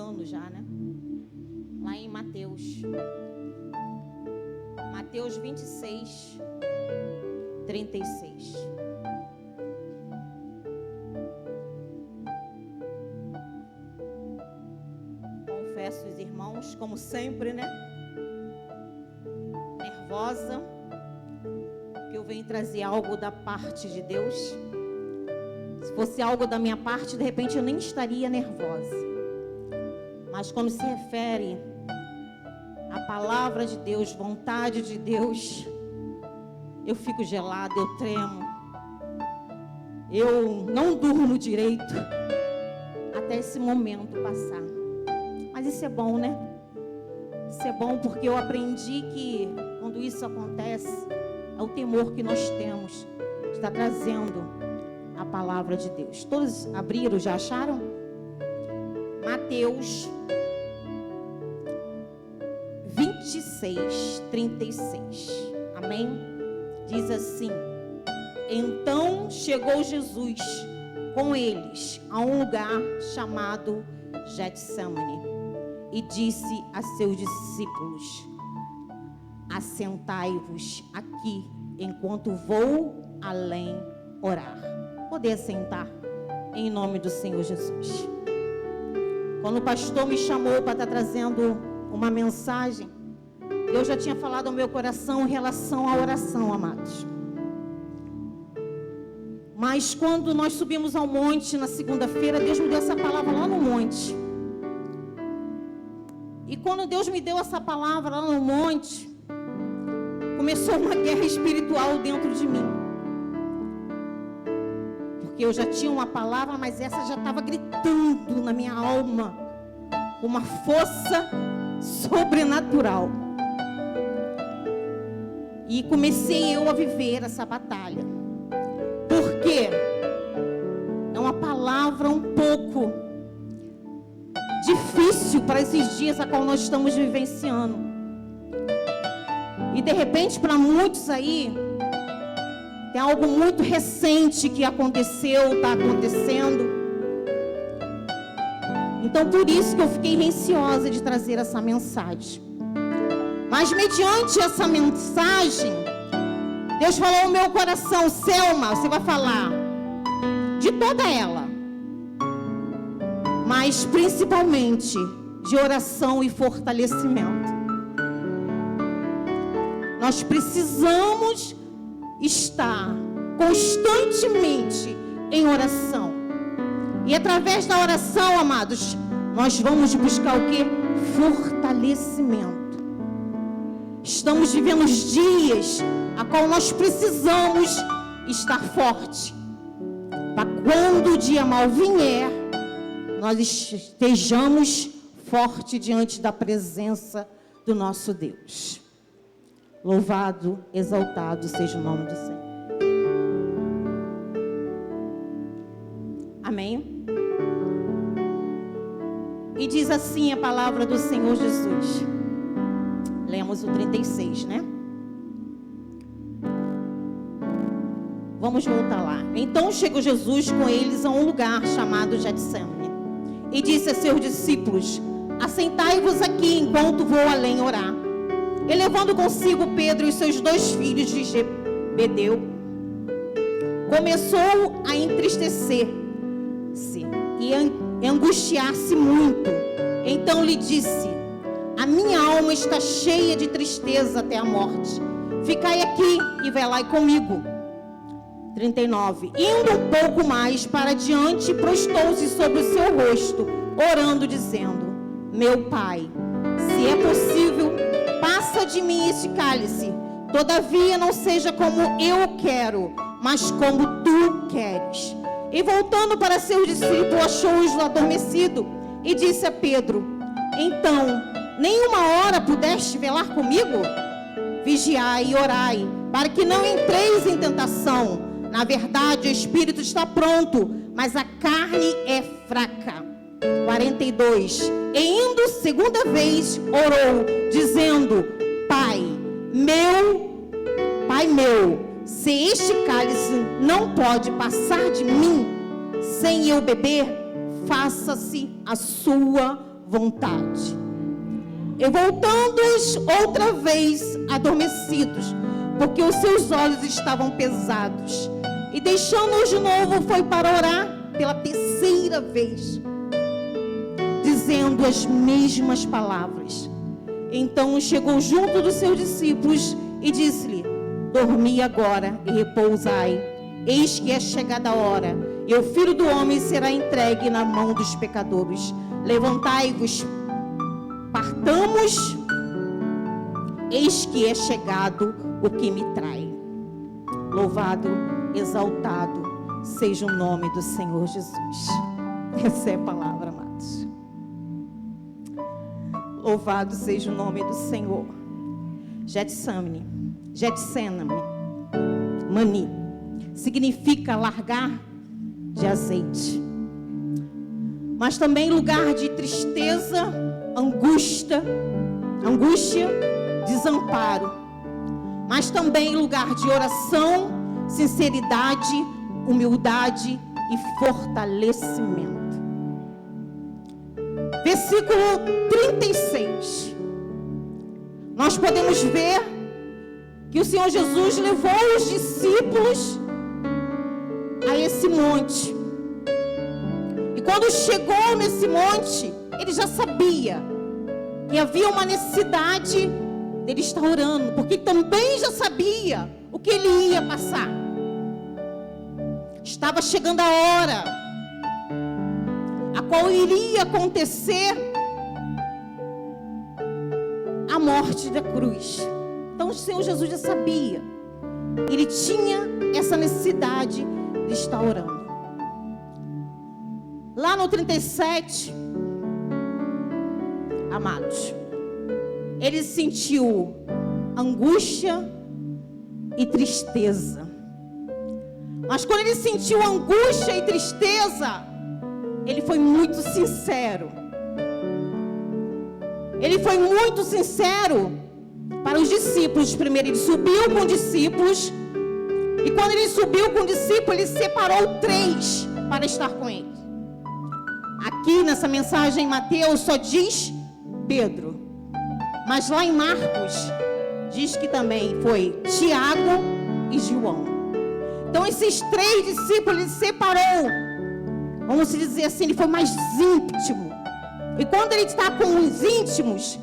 voltando já, né? Lá em Mateus 26, 36. Confesso, os irmãos, como sempre, né? Nervosa, que eu venho trazer algo da parte de Deus. Se fosse algo da minha parte, de repente eu nem estaria nervosa. Mas quando se refere à palavra de Deus, vontade de Deus, eu fico gelada, eu tremo. Eu não durmo direito até esse momento passar. Mas isso é bom, né? Isso é bom porque eu aprendi que quando isso acontece, é o temor que nós temos de estar trazendo a palavra de Deus. Todos abriram, já acharam? Mateus 26, 36. Amém? Diz assim: então chegou Jesus com eles a um lugar chamado Getsemane e disse a seus discípulos: assentai-vos aqui enquanto vou além orar. Poder sentar em nome do Senhor Jesus. Quando o pastor me chamou para estar trazendo uma mensagem, Deus já tinha falado ao meu coração em relação à oração, amados. Mas quando nós subimos ao monte na segunda-feira, Deus me deu essa palavra lá no monte. E quando Deus me deu essa palavra lá no monte, começou uma guerra espiritual dentro de mim. Porque eu já tinha uma palavra, mas essa já estava gritando na minha alma, com uma força sobrenatural. E comecei eu a viver essa batalha. Porque é uma palavra um pouco difícil para esses dias a qual nós estamos vivenciando. E de repente, para muitos aí, tem algo muito recente que aconteceu, está acontecendo. Então, por isso que eu fiquei receosa de trazer essa mensagem. Mas, mediante essa mensagem, Deus falou ao meu coração: Selma, você vai falar de toda ela, mas principalmente de oração e fortalecimento. Nós precisamos estar constantemente em oração. E através da oração, amados, nós vamos buscar o quê? Fortalecimento. Estamos vivendo os dias a qual nós precisamos estar forte, para quando o dia mal vier, nós estejamos forte diante da presença do nosso Deus. Louvado, exaltado seja o nome do Senhor. Amém? E diz assim a palavra do Senhor Jesus. Lemos o 36, né? Vamos voltar lá. Então chegou Jesus com eles a um lugar chamado Getsemane e disse a seus discípulos: assentai-vos aqui enquanto vou além orar. E levando consigo Pedro e seus 2 filhos de Zebedeu, começou a entristecer-se e angustiar-se muito. Então lhe disse: a minha alma está cheia de tristeza até a morte. Ficai aqui e velai comigo. 39. Indo um pouco mais para diante, prostou-se sobre o seu rosto, orando, dizendo: meu Pai, se é possível, passa de mim este cálice. Todavia não seja como eu quero, mas como tu queres. E voltando para seus discípulos, achou-os adormecido e disse a Pedro: então, nenhuma hora pudeste velar comigo? Vigiai e orai, para que não entreis em tentação. Na verdade, o espírito está pronto, mas a carne é fraca. 42. E indo segunda vez, orou, dizendo: Pai meu, se este cálice não pode passar de mim sem eu beber, faça-se a sua vontade. E voltando-os outra vez adormecidos, porque os seus olhos estavam pesados, e deixando-os de novo, foi para orar pela terceira vez, dizendo as mesmas palavras. Então chegou junto dos seus discípulos e disse-lhe: dormi agora e repousai, eis que é chegada a hora, e o Filho do Homem será entregue na mão dos pecadores. Levantai-vos, partamos, eis que é chegado o que me trai. Louvado, exaltado seja o nome do Senhor Jesus. Essa é a palavra, amados. Louvado seja o nome do Senhor. Getsemane, mani, significa largar de azeite, mas também lugar de tristeza, angústia, desamparo, mas também lugar de oração, sinceridade, humildade e fortalecimento. Versículo 36. Nós podemos ver que o Senhor Jesus levou os discípulos a esse monte. E quando chegou nesse monte, ele já sabia que havia uma necessidade dele estar orando, porque também já sabia o que ele ia passar. Estava chegando a hora, a qual iria acontecer a morte da cruz. Então o Senhor Jesus já sabia. Ele tinha essa necessidade de estar orando. Lá no 37, amados, ele sentiu angústia e tristeza. Mas quando ele sentiu angústia e tristeza, ele foi muito sincero. Ele foi muito sincero para os discípulos. Primeiro ele subiu com os discípulos, e quando ele subiu com os discípulos, ele separou 3 para estar com ele. Aqui nessa mensagem em Mateus só diz Pedro, mas lá em Marcos diz que também foi Tiago e João. Então esses 3 discípulos ele separou, vamos dizer assim, ele foi mais íntimo. E quando ele está com os íntimos,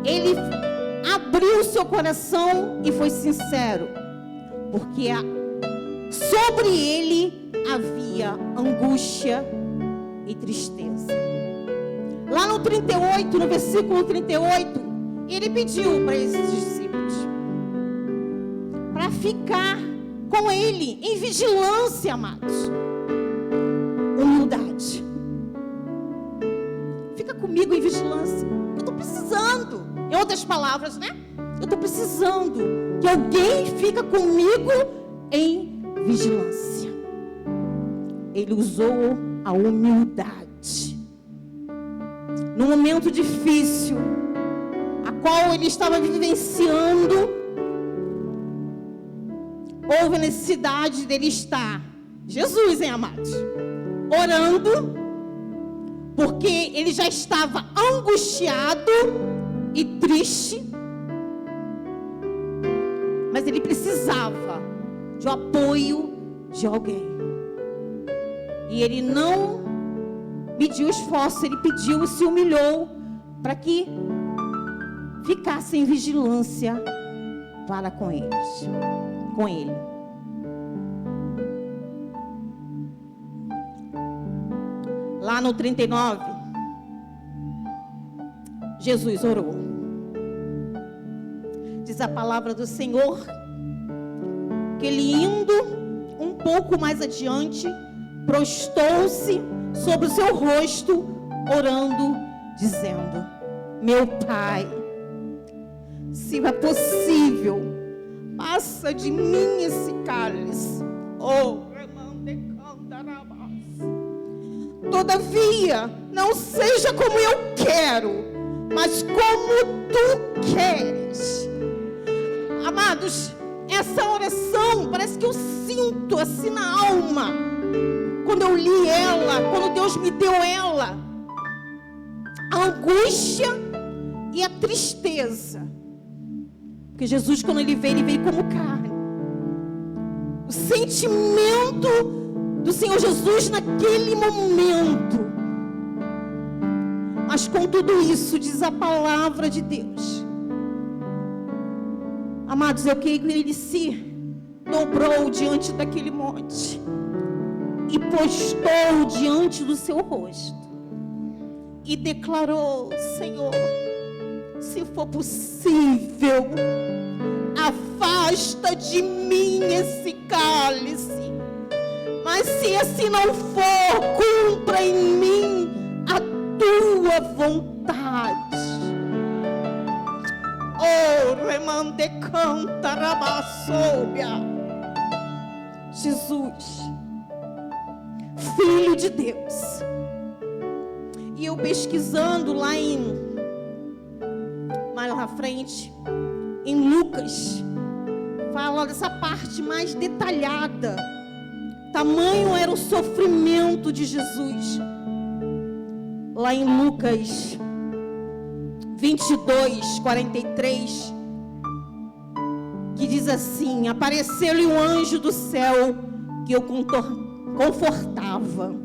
ele abriu seu coração e foi sincero, porque sobre ele havia angústia e tristeza. Lá no 38, no versículo 38, ele pediu para esses discípulos para ficar com ele em vigilância, amados. Humildade. Fica comigo em vigilância. Eu estou precisando. Em outras palavras, né? Eu estou precisando que alguém fica comigo em vigilância. Ele usou a humildade. No momento difícil, a qual ele estava vivenciando, houve a necessidade dele estar, Jesus, hein, amados, orando, porque ele já estava angustiado e triste, mas ele precisava de apoio de alguém. E ele não mediu esforço, ele pediu e se humilhou para que ficasse em vigilância para com ele. Lá no 39, Jesus orou. Diz a palavra do Senhor que ele, indo um pouco mais adiante, prostou-se sobre o seu rosto, orando, dizendo: meu Pai, se é possível, passa de mim esse cálice. Todavia, não seja como eu quero, mas como tu queres. Amados, essa oração parece que eu sinto assim na alma. Quando eu li ela, quando Deus me deu ela, a a angústia e a tristeza. Porque Jesus, quando ele veio como carne. O sentimento do Senhor Jesus naquele momento. Mas com tudo isso, diz a palavra de Deus. Amados, eu creio que ele se dobrou diante daquele monte e postou diante do seu rosto e declarou: Senhor, se for possível, afasta de mim esse cálice, mas se assim não for, cumpra em mim a tua vontade. Oh, remande canta rabassobia. Jesus, Filho de Deus. E eu pesquisando mais na frente, em Lucas, fala dessa parte mais detalhada. Tamanho era o sofrimento de Jesus. Lá em Lucas 22, 43, que diz assim: apareceu-lhe um anjo do céu que o confortava,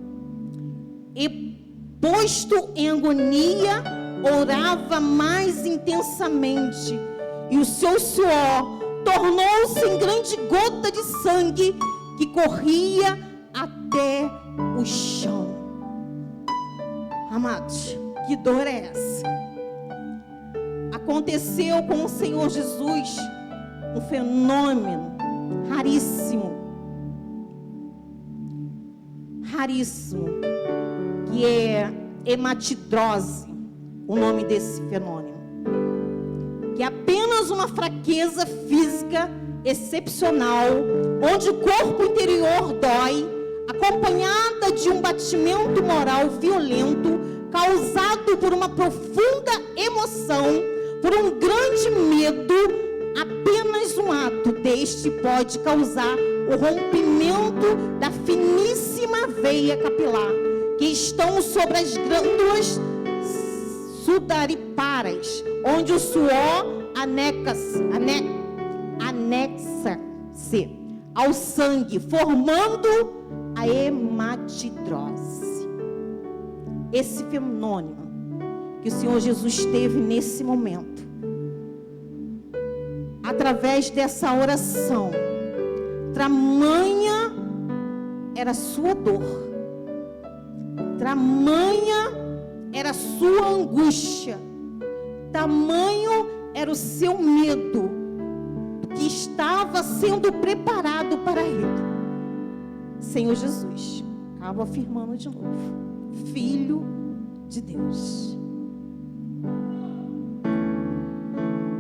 e posto em agonia, orava mais intensamente, e o seu suor tornou-se em grande gota de sangue que corria até o chão. Amados, que dor é essa? Aconteceu com o Senhor Jesus um fenômeno raríssimo, que é hematidrose, o nome desse fenômeno, que é apenas uma fraqueza física excepcional, onde o corpo interior dói, acompanhada de um batimento moral violento, causado por uma profunda emoção, por um grande medo. Apenas um ato deste pode causar o rompimento da finíssima veia capilar, que estão sobre as glândulas sudoríparas, onde o suor anexa-se ao sangue, formando a hematidrose. Esse fenômeno que o Senhor Jesus teve nesse momento, através dessa oração, tamanha era a sua dor, tamanha era a sua angústia, tamanho era o seu medo, que estava sendo preparado para ele. Senhor Jesus, acabo afirmando de novo, Filho de Deus.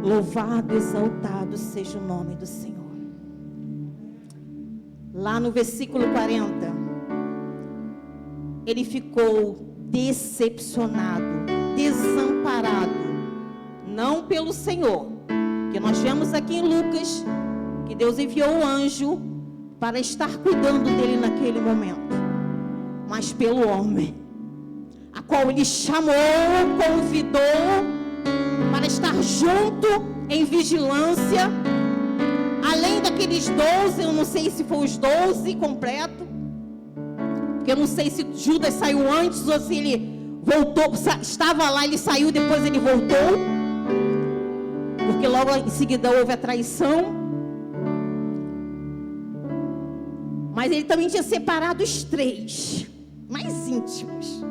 Louvado, exaltado seja o nome do Senhor. Lá no versículo 40, ele ficou decepcionado, desamparado, não pelo Senhor, que nós vemos aqui em Lucas, que Deus enviou o anjo para estar cuidando dele naquele momento, mas pelo homem, a qual ele chamou, convidou para estar junto em vigilância, além daqueles 12, eu não sei se foi os 12 completo, porque eu não sei se Judas saiu antes ou se ele voltou, estava lá, ele saiu, depois ele voltou, porque logo em seguida houve a traição. Mas ele também tinha separado os 3 mais íntimos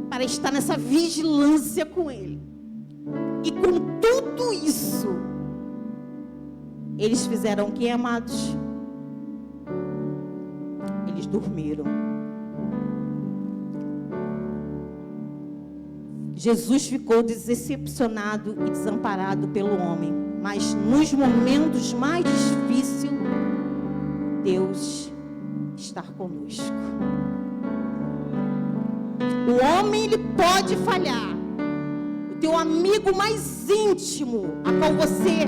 para estar nessa vigilância com ele. E com tudo isso, eles fizeram o que, amados? Eles dormiram. Jesus ficou decepcionado e desamparado pelo homem, mas nos momentos mais difíceis, Deus está conosco. O homem, ele pode falhar. O teu amigo mais íntimo, a qual você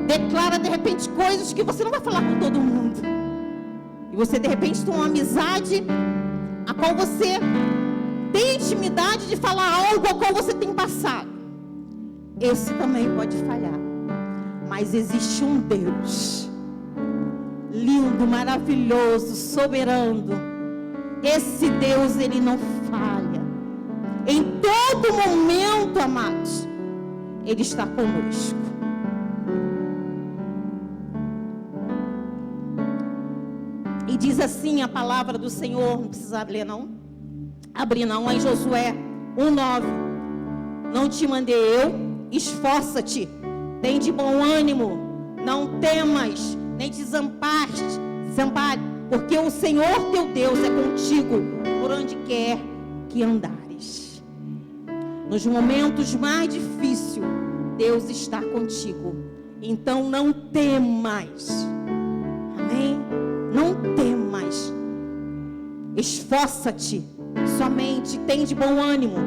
declara de repente coisas que você não vai falar com todo mundo. E você de repente tem uma amizade a qual você tem intimidade de falar algo ao qual você tem passado. Esse também pode falhar. Mas existe um Deus lindo, maravilhoso, soberano. Esse Deus, Ele não falha. Em todo momento, amados, Ele está conosco. E diz assim a palavra do Senhor, não precisa ler não, abrir não, em Josué 1:9. Não te mandei eu, esforça-te, tem de bom ânimo, não temas, nem te desampare, porque o Senhor teu Deus é contigo, por onde quer que andares. Nos momentos mais difíceis, Deus está contigo. Então não temas. Amém? Não temas. Esforça-te, somente tem de bom ânimo.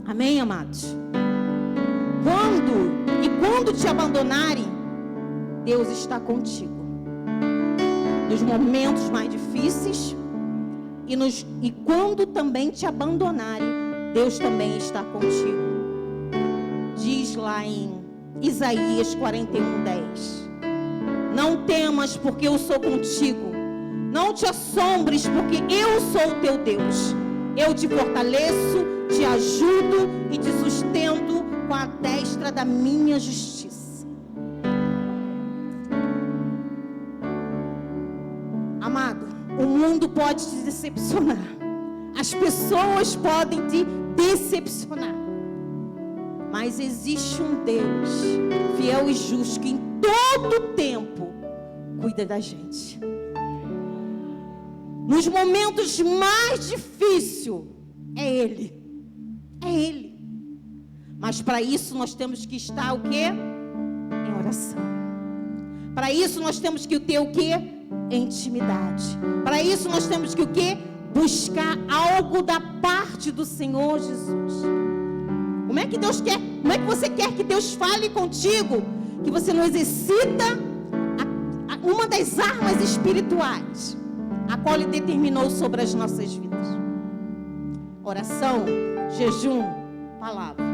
Amém, amados? Quando te abandonarem, Deus está contigo. Nos momentos mais difíceis e quando também te abandonarem, Deus também está contigo. Diz lá em Isaías 41:10. Não temas, porque eu sou contigo. Não te assombres, porque eu sou o teu Deus. Eu te fortaleço, te ajudo e te sustento com a destra da minha justiça. Amado, o mundo pode te decepcionar. As pessoas podem te decepcionar. Mas existe um Deus fiel e justo que em todo tempo cuida da gente. Nos momentos mais difíceis, é Ele. É Ele. Mas para isso nós temos que estar o quê? Em oração. Para isso nós temos que ter o quê? Intimidade. Para isso nós temos que o quê? Buscar algo da parte do Senhor Jesus. Como é que Deus quer? Como é que você quer que Deus fale contigo? Que você não exercita uma das armas espirituais, a qual Ele determinou sobre as nossas vidas: oração, jejum, palavra.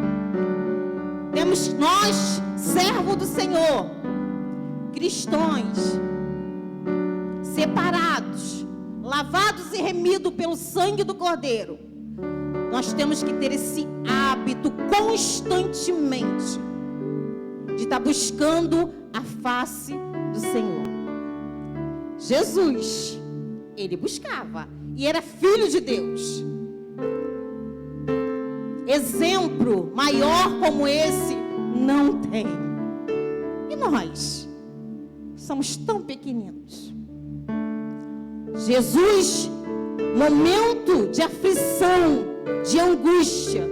Temos nós, servo do Senhor, cristãos, separados, lavados e remidos pelo sangue do Cordeiro. Nós temos que ter esse hábito constantemente de estar buscando a face do Senhor. Jesus, Ele buscava e era filho de Deus. Exemplo maior como esse não tem. E nós somos tão pequeninos. Jesus, momento de aflição, de angústia,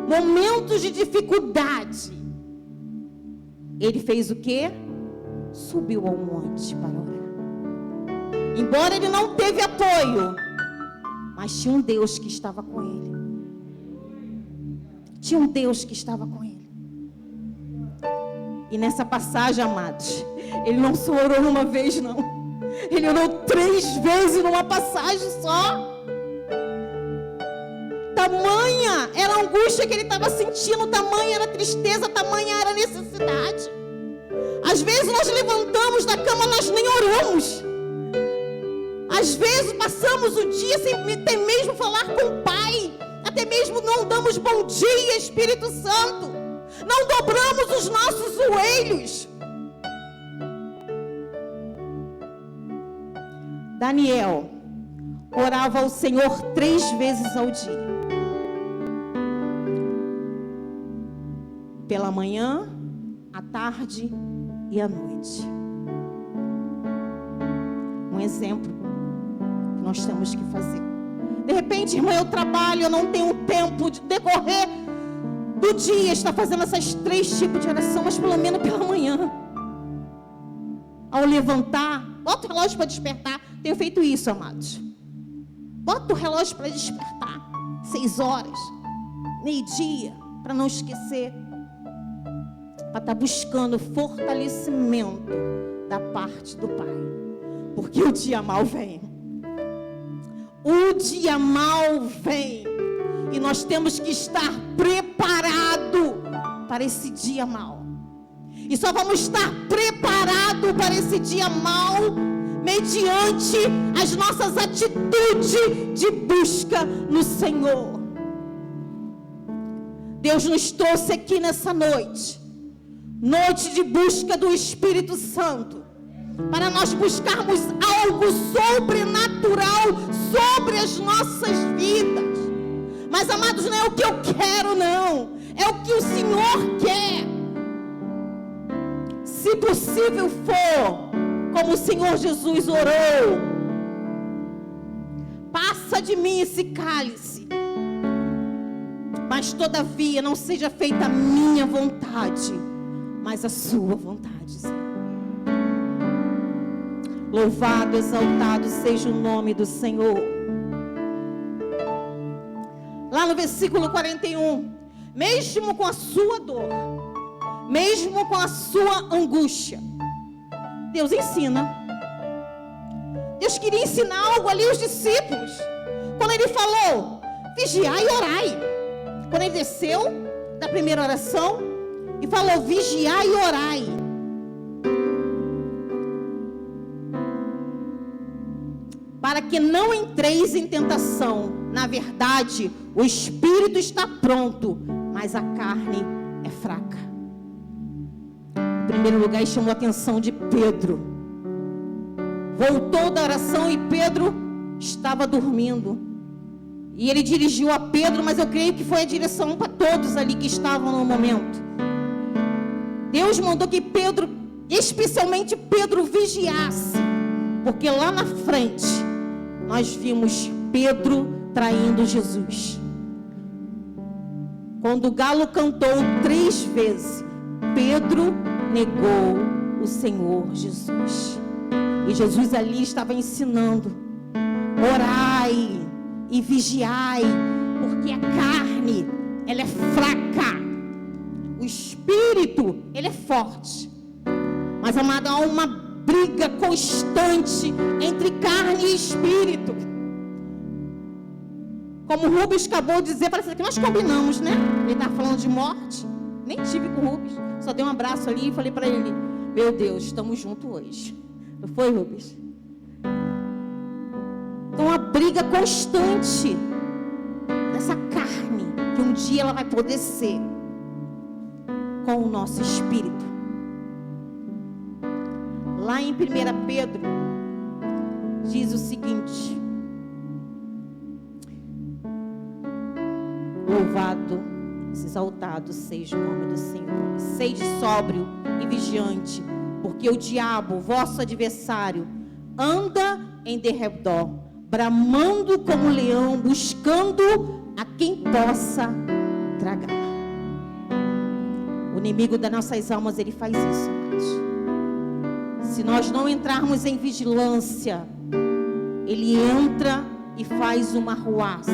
momentos de dificuldade, Ele fez o quê? Subiu ao monte para orar. Embora Ele não teve apoio, mas tinha um Deus que estava com Ele. Tinha um Deus que estava com Ele. E nessa passagem, amados, Ele não só orou uma vez, não. Ele orou 3 vezes numa passagem só. Tamanha era a angústia que ele estava sentindo, tamanha era a tristeza, tamanha era a necessidade. Às vezes nós levantamos da cama, nós nem oramos. Às vezes passamos o dia sem até mesmo falar com o Pai. Até mesmo não damos bom dia, Espírito Santo. Não dobramos os nossos joelhos. Daniel orava ao Senhor 3 vezes ao dia. Pela manhã, à tarde e à noite. Um exemplo que nós temos que fazer. De repente, irmã, eu trabalho, eu não tenho tempo de decorrer do dia estar fazendo essas 3 tipos de oração, mas pelo menos pela manhã. Ao levantar, bota o relógio para despertar. Tenho feito isso, amados. Bota o relógio para despertar. 6 horas, meio-dia, para não esquecer. Para estar buscando fortalecimento da parte do Pai. Porque o dia mal vem. O dia mau vem. E nós temos que estar preparado para esse dia mau. E só vamos estar preparados para esse dia mau mediante as nossas atitudes de busca no Senhor. Deus nos trouxe aqui nessa noite, noite de busca do Espírito Santo, para nós buscarmos algo sobrenatural sobre as nossas vidas. Mas, amados, não é o que eu quero, não. É o que o Senhor quer. Se possível for, como o Senhor Jesus orou: passa de mim esse cálice, mas todavia não seja feita a minha vontade, mas a sua vontade, Senhor. Louvado, exaltado seja o nome do Senhor. Lá no versículo 41, mesmo com a sua dor, mesmo com a sua angústia, Deus ensina. Deus queria ensinar algo ali aos discípulos. Quando ele falou, vigiai e orai. Quando ele desceu da primeira oração e falou, vigiai e orai. Para que não entreis em tentação. Na verdade, o espírito está pronto, mas a carne é fraca. Em primeiro lugar, ele chamou a atenção de Pedro. Voltou da oração e Pedro estava dormindo. E ele dirigiu a Pedro, mas eu creio que foi a direção para todos ali que estavam no momento. Deus mandou que Pedro, especialmente Pedro, vigiasse. Porque lá na frente, nós vimos Pedro traindo Jesus. Quando o galo cantou 3 vezes, Pedro negou o Senhor Jesus. E Jesus ali estava ensinando: orai e vigiai, porque a carne, ela é fraca, o espírito, ele é forte. Mas, amado, há uma briga constante entre carne e espírito. Como o Rubens acabou de dizer, parece que nós combinamos, né? Ele estava falando de morte. Nem tive com o Rubens, só dei um abraço ali e falei para ele: meu Deus, estamos juntos hoje. Não foi, Rubens? Então, uma briga constante dessa carne, que um dia ela vai poder ser com o nosso espírito. Lá em 1 Pedro diz o seguinte: louvado, exaltado seja o nome do Senhor. Sede sóbrio e vigiante, porque o diabo, vosso adversário, anda em derredor, bramando como leão, buscando a quem possa tragar. O inimigo das nossas almas, ele faz isso, amados. Se nós não entrarmos em vigilância, ele entra e faz uma arruaça.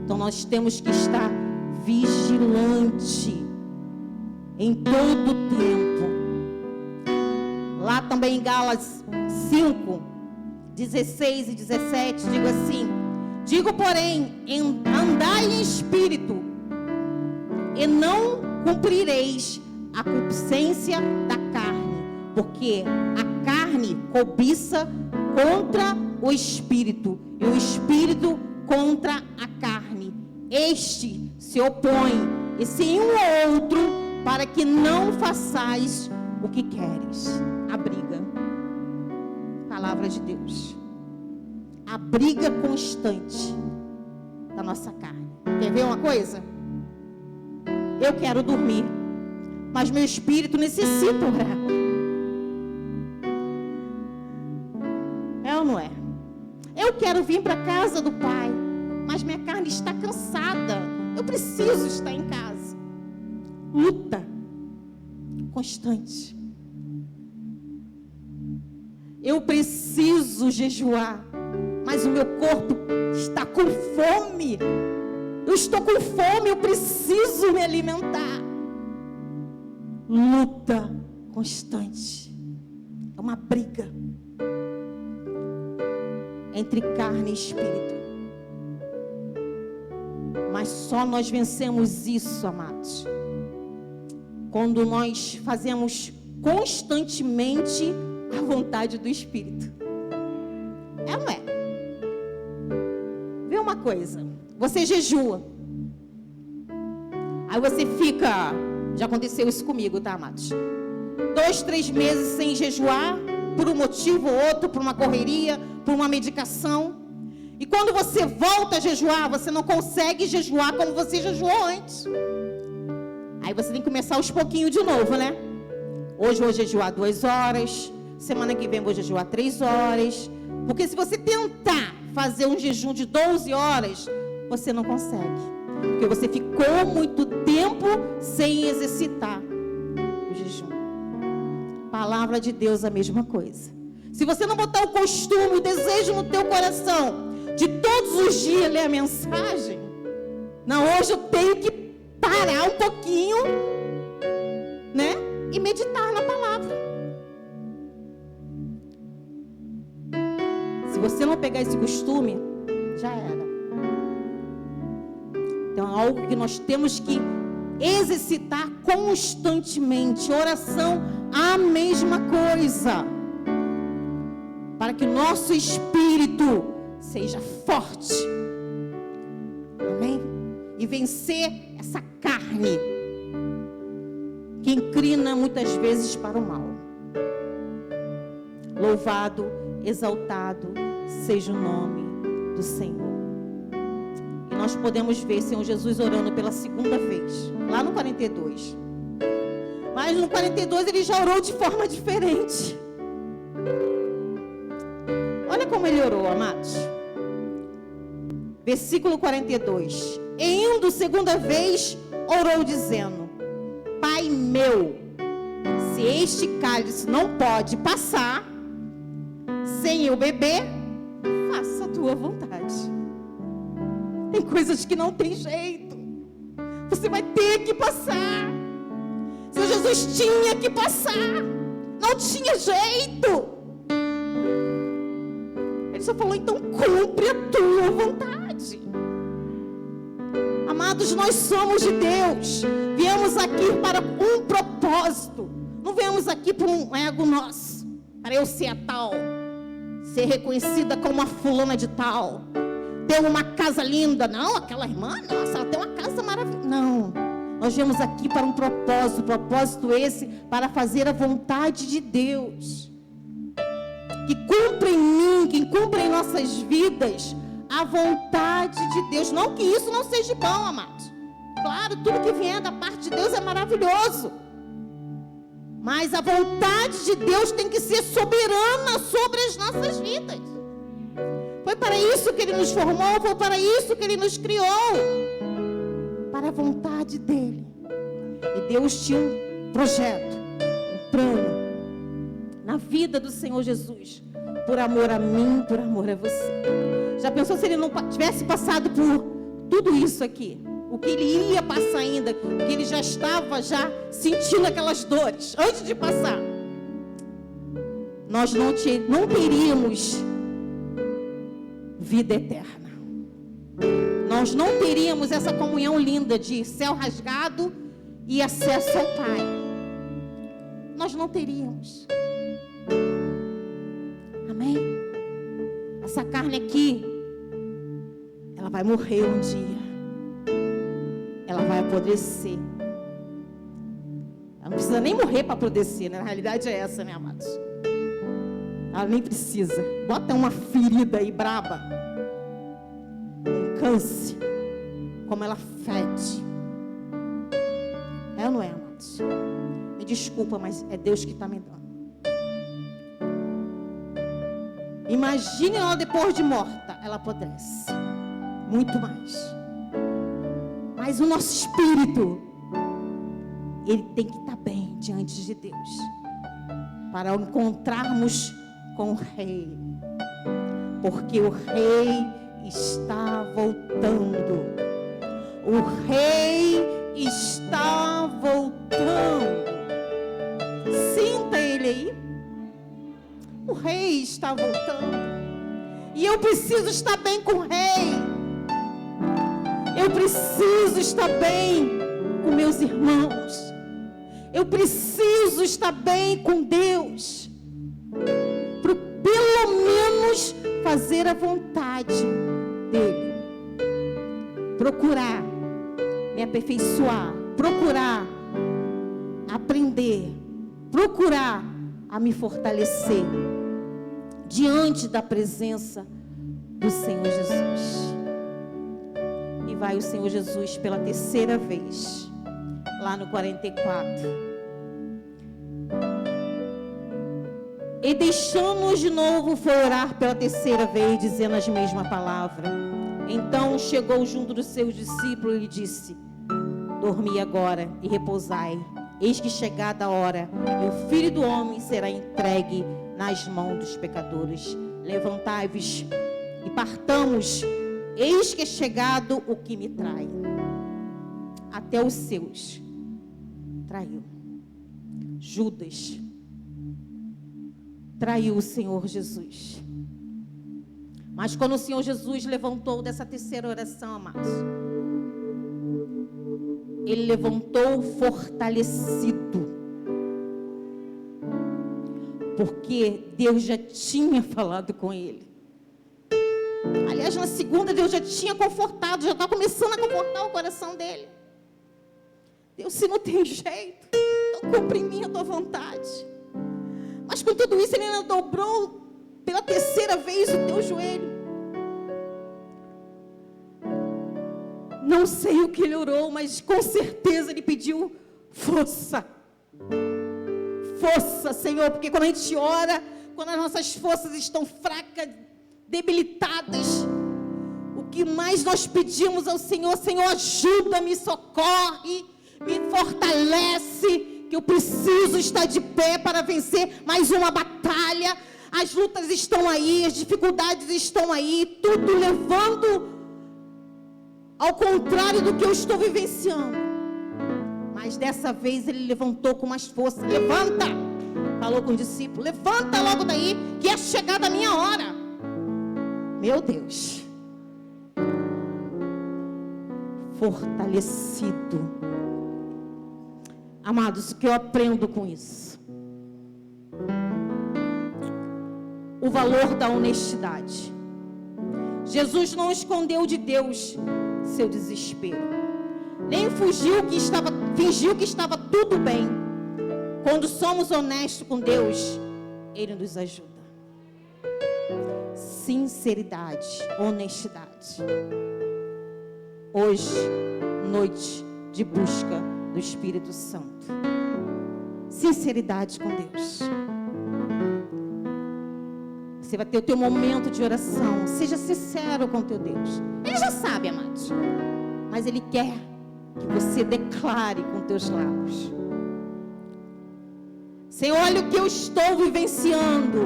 Então nós temos que estar vigilante em todo o tempo. Lá também em Gálatas 5, 16 e 17, digo assim: digo, porém, andai em espírito, e não cumprireis a concupiscência da carne, porque a carne cobiça contra o espírito, e o espírito contra a carne. Este se opõe, e se um ou outro, para que não façais o que queres. A briga. Palavra de Deus. A briga constante da nossa carne. Quer ver uma coisa? Eu quero dormir, mas meu espírito necessita orar. É ou não é? Eu quero vir para a casa do Pai, mas minha carne está cansada. Eu preciso estar em casa. Luta constante. Eu preciso jejuar, mas o meu corpo está com fome. Eu estou com fome, eu preciso me alimentar. Luta constante. É uma briga. entre carne e espírito. Mas só nós vencemos isso, amados, quando nós fazemos constantemente a vontade do Espírito. É ou não é? Vê uma coisa, você jejua, aí você fica, já aconteceu isso comigo, tá, amados? 2, 3 meses sem jejuar, por um motivo ou outro, por uma correria, por uma medicação. E quando você volta a jejuar, você não consegue jejuar como você jejuou antes. Aí você tem que começar aos pouquinhos de novo, né? Hoje eu vou jejuar 2 horas, semana que vem eu vou jejuar 3 horas. Porque se você tentar fazer um jejum de 12 horas, você não consegue. Porque você ficou muito tempo sem exercitar o jejum. Palavra de Deus, a mesma coisa. Se você não botar o costume, o desejo no teu coração, de todos os dias ler a mensagem, não, hoje eu tenho que parar um pouquinho, né? E meditar na palavra. Se você não pegar esse costume, já era. Então é algo que nós temos que exercitar constantemente. Oração, a mesma coisa. Para que o nosso espírito seja forte. Amém? E vencer essa carne que inclina muitas vezes para o mal. Louvado, exaltado seja o nome do Senhor. E nós podemos ver Senhor Jesus orando pela segunda vez, lá no 42. Mas no 42 ele já orou de forma diferente. Olha como ele orou, amados. Versículo 42. E indo segunda vez, orou dizendo: Pai meu, se este cálice não pode passar sem eu beber, faça a tua vontade. Tem coisas que não tem jeito. Você vai ter que passar. Senhor Jesus tinha que passar. Não tinha jeito. Ele só falou: então cumpre a tua vontade. Amados, nós somos de Deus. Viemos aqui para um propósito. Não viemos aqui por um ego nosso, para eu ser a tal, ser reconhecida como a fulana de tal, ter uma casa linda. Não, aquela irmã, nossa, ela tem uma casa maravilhosa. Não, nós viemos aqui para um propósito. Propósito esse para fazer a vontade de Deus, que cumpra em mim, que cumpra em nossas vidas a vontade de Deus. Não que isso não seja bom, amados. Claro, tudo que vier da parte de Deus é maravilhoso. Mas a vontade de Deus tem que ser soberana sobre as nossas vidas. Foi para isso que Ele nos formou, foi para isso que Ele nos criou. Para a vontade dEle. E Deus tinha um projeto, um plano na vida do Senhor Jesus, por amor a mim, por amor a você. Já pensou se Ele não tivesse passado por tudo isso aqui? O que Ele ia passar ainda, que Ele já estava sentindo aquelas dores antes de passar. Nós não teríamos vida eterna. Nós não teríamos essa comunhão linda de céu rasgado e acesso ao Pai. Nós não teríamos. Amém? Essa carne aqui, ela vai morrer um dia. Ela vai apodrecer. Ela não precisa nem morrer para apodrecer, né? Na realidade é essa, né, amados? Ela nem precisa. Bota uma ferida aí braba, um câncer, como ela fede. É ou não é, amados? Me desculpa, mas é Deus que está me dando. Imagine ela depois de morta, ela apodrece muito mais. Mas o nosso espírito, ele tem que estar bem diante de Deus, para encontrarmos com o Rei, porque o Rei está voltando. O Rei está voltando. Sinta Ele aí. O Rei está voltando. E eu preciso estar bem com o rei. Eu preciso estar bem com meus irmãos. Eu preciso estar bem com Deus. Para pelo menos fazer a vontade dele. Procurar me aperfeiçoar. Procurar aprender. Procurar a me fortalecer diante da presença do Senhor Jesus. E vai o Senhor Jesus pela terceira vez, lá no 44. E deixando-os de novo, foi orar pela terceira vez, dizendo as mesmas palavras. Então chegou junto dos seus discípulos e lhe disse: dormi agora e repousai. Eis que chegada a hora, e o Filho do Homem será entregue nas mãos dos pecadores. Levantai-vos e partamos. Eis que é chegado o que me trai. Até os seus traiu. Judas traiu o Senhor Jesus. Mas quando o Senhor Jesus levantou dessa terceira oração, amados, ele levantou fortalecido, porque Deus já tinha falado com ele. Aliás, na segunda, Deus já tinha confortado, já está começando a confortar o coração dele. Deus, se não tem jeito, então cumpre em mim a tua vontade. Mas com tudo isso, ele ainda dobrou pela terceira vez o teu joelho. Não sei o que ele orou, mas com certeza ele pediu força. Força, Senhor, porque quando a gente ora, quando as nossas forças estão fracas, debilitadas, o que mais nós pedimos ao Senhor: Senhor, ajuda-me, socorre, me fortalece, que eu preciso estar de pé para vencer mais uma batalha. As lutas estão aí, as dificuldades estão aí, tudo levando ao contrário do que eu estou vivenciando. Mas dessa vez ele levantou com mais força. Levanta, falou com o discípulo, levanta logo daí, que é chegada a minha hora. Meu Deus, fortalecido. Amados, o que eu aprendo com isso? O valor da honestidade. Jesus não escondeu de Deus seu desespero, nem fingiu que estava tudo bem. Quando somos honestos com Deus, Ele nos ajuda. Sinceridade, honestidade. Hoje, noite de busca do Espírito Santo. Sinceridade com Deus. Você vai ter o teu momento de oração. Seja sincero com o teu Deus. Ele já sabe, amados, mas Ele quer que você declare com teus lábios: Senhor, olha o que eu estou vivenciando.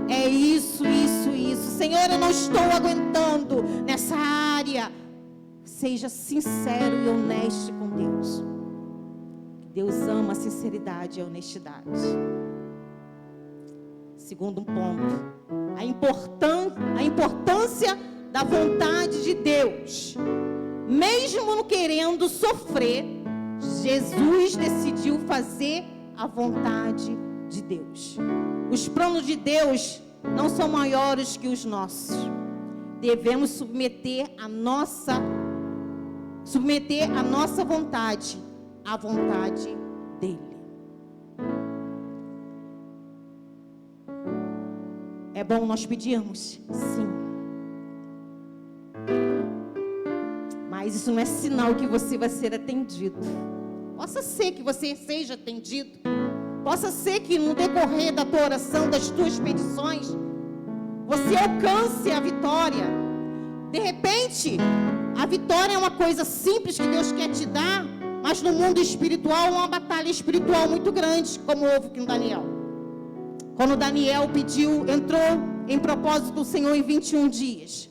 É isso, isso, isso. Senhor, eu não estou aguentando nessa área. Seja sincero e honesto com Deus. Deus ama a sinceridade e a honestidade. Segundo ponto, a importância da vontade de Deus. Mesmo não querendo sofrer, Jesus decidiu fazer a vontade de Deus. Os planos de Deus não são maiores que os nossos. Devemos submeter a nossa vontade à vontade dele. É bom nós pedirmos? Sim. Mas isso não é sinal que você vai ser atendido. Possa ser que você seja atendido. Possa ser que no decorrer da tua oração, das tuas petições, você alcance a vitória. De repente, a vitória é uma coisa simples que Deus quer te dar, mas no mundo espiritual é uma batalha espiritual muito grande, como houve com Daniel. Quando Daniel entrou em propósito do Senhor em 21 dias.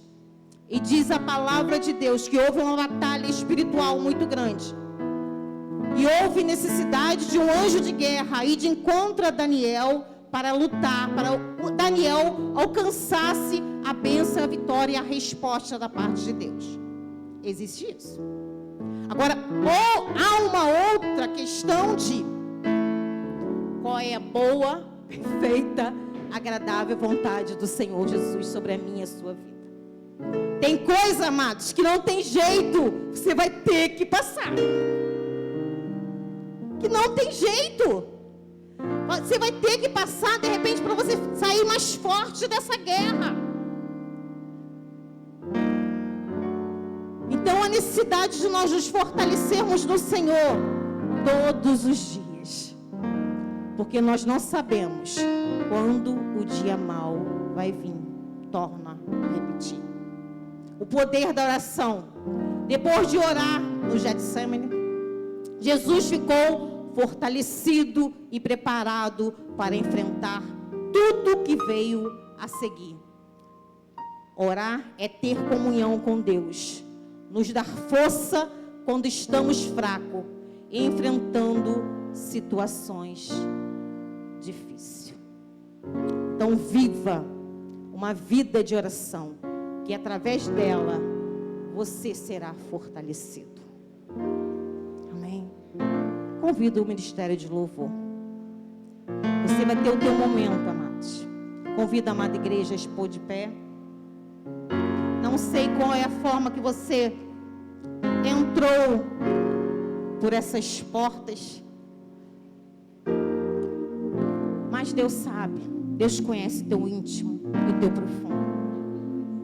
E diz a palavra de Deus que houve uma batalha espiritual muito grande. E houve necessidade de um anjo de guerra ir de encontro a Daniel para lutar, para o Daniel alcançasse a bênção, a vitória e a resposta da parte de Deus. Existe isso. Agora, há uma outra questão de qual é a boa, perfeita, agradável vontade do Senhor Jesus sobre a minha e a sua vida. Tem coisa, amados, que não tem jeito, você vai ter que passar. Que não tem jeito. Você vai ter que passar, de repente, para você sair mais forte dessa guerra. Então, a necessidade de nós nos fortalecermos no Senhor todos os dias. Porque nós não sabemos quando o dia mau vai vir. Torna a repetir. O poder da oração. Depois de orar no Getsemane, Jesus ficou fortalecido e preparado para enfrentar tudo que veio a seguir. Orar é ter comunhão com Deus, nos dar força quando estamos fracos, enfrentando situações difíceis. Então, viva uma vida de oração, que através dela você será fortalecido. Amém? Convido o ministério de louvor. Você vai ter o teu momento, amados. Convido a amada igreja a expor de pé. Não sei qual é a forma que você entrou por essas portas, mas Deus sabe. Deus conhece o teu íntimo e o teu profundo.